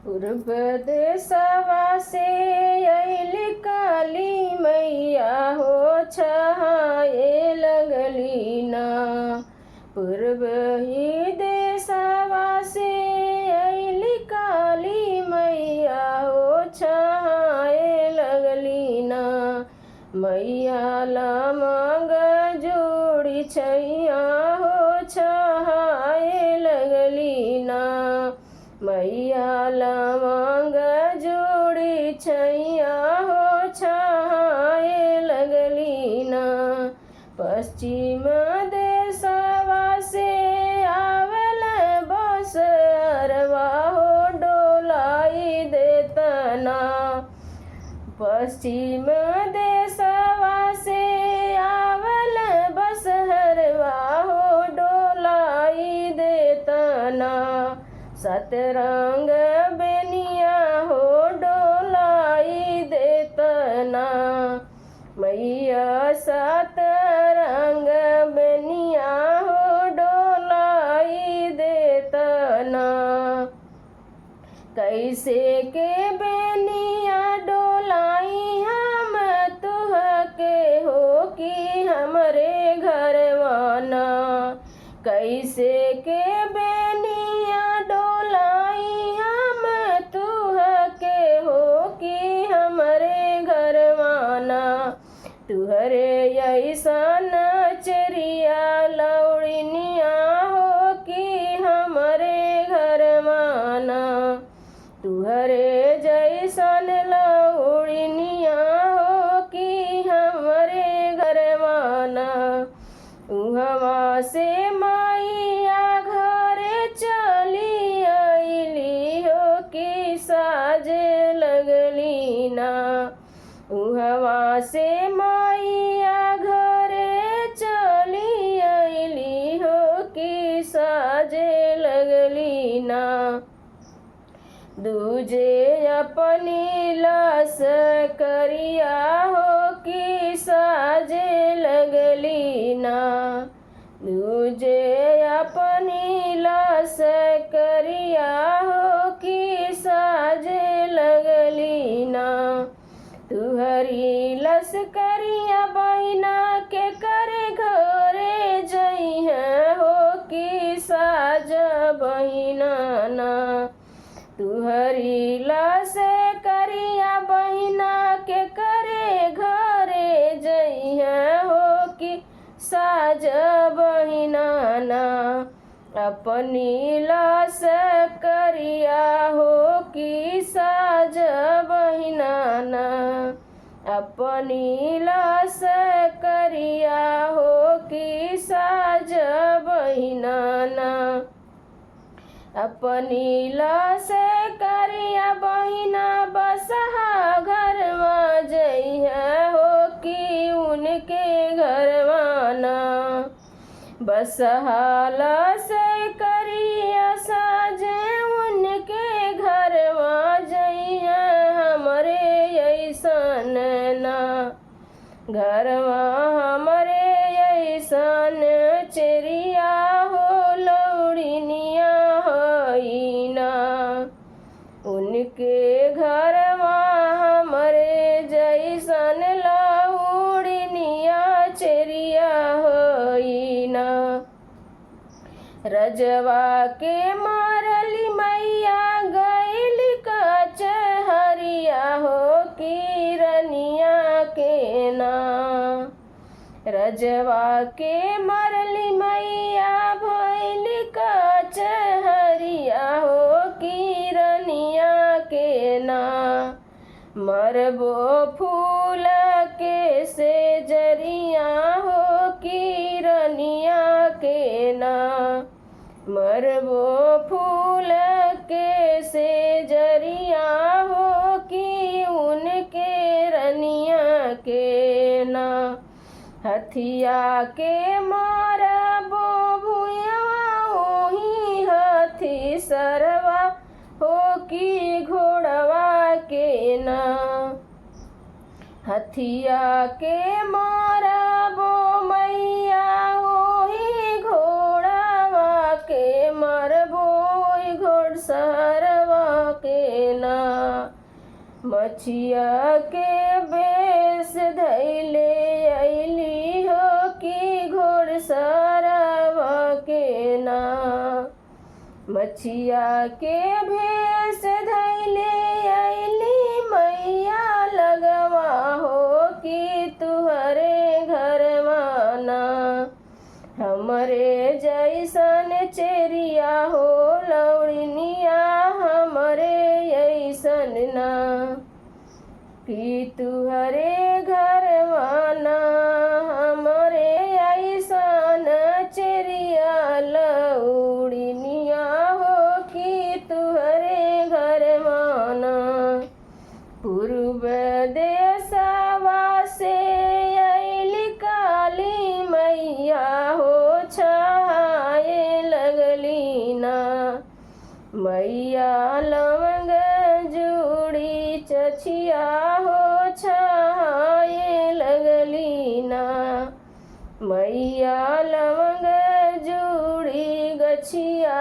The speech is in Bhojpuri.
पूर्व देशवा से अइली काली मैया हो छहाए लगली ना। पूर्व ही देशवा से अइली काली मैया हो छहाए लगली ना। मैया लमंग जोड़ी छैया हो छहाए लगली ना। मैया लमंग जोड़ी छैया हो छहाए लगली ना। पश्चिम देशवा से आवल बस अरवा हो डोलाई देतना। पश्चिम देशवा से आवल बस हरवा हो डोलाई देतना। सतरंग बेनिया हो डोलाई देतना। मैया सतरंग बेनिया हो डोलाई देतना। कैसे के बेनिया डोलाई हम तुहके हो कि हमरे घरवाना। कैसे के बेनिया डोलाई हम तुहके हो कि हमरे घरवाना। तुहरे ऐसन चरिया लौड़निया हो कि हमरे घरवाना। तुहरे जैसन लौड़निया हो कि हमरे घरवाना। उहवा से मैया घरे चली अइली हो कि साजे लगली ना। उहवा से मैया घरे चली अइली हो कि साजे लगली ना। दूजे अपनी लाश करिया हो कि साजे लगली ना। दूजे अपनी लाश करिया हो कि साजे लगली ना। तुहरी लस करिया बहिना के करे घरे जइहे हो कि साज बहिना ना। तुहरी लस करिया बहिना के करे घरे जइहे हो कि साज बहिना ना। अपनी लाश करिया हो कि साज बहिना ना। अपनी लाश करिया हो कि साज बहिना ना। अपनी लाश करिया बहिना बसहा घरवा जइहे हो कि उनके घरवाना। बसहा लाश करिया साजे उनके घरवा जइहे हमरे ऐसन ना। घरवा हमरे ऐसन चरिया हो लौड़निया हई ना। उनके घरवा हमरे जैसन लौड़निया चरिया हई ना। रजवा के मारली मैया गइली कचहरिया हो कि रनिया के ना। रजवा के मरली मैया भइली कचहरिया हो कि रनिया के ना। मरबो फूल के से जरिया हो कि रनिया के ना। मरबो फूल के से जरिया हो कि उनके रनिया के ना। हथिया के मारबो भुइया ओही हथी सरवा हो कि घोड़वा के ना। हथिया के मारबो मैया ओही घोड़वा के मरबो घोड़सरवा के मछिया के बेस धैले अइली हो कि घोड़सरवा के ना। मछिया के भेष धैले अइली मैया लगवा हो कि तुहरे घरवा ना। हमरे जैसन चेरिया हो लौड़निया हमरे ऐसन ना। कि तुहरे घरवा ना हमरे ऐसन चेरिया लौड़निया हो कि तुहरे घरवा ना। पूर्व देशवा से अइली काली मैया हो छाए लगली ना। मैया लवंग जूड़ी चछिया हो छाए लगली ना। मैया लवंग जूड़ी गछिया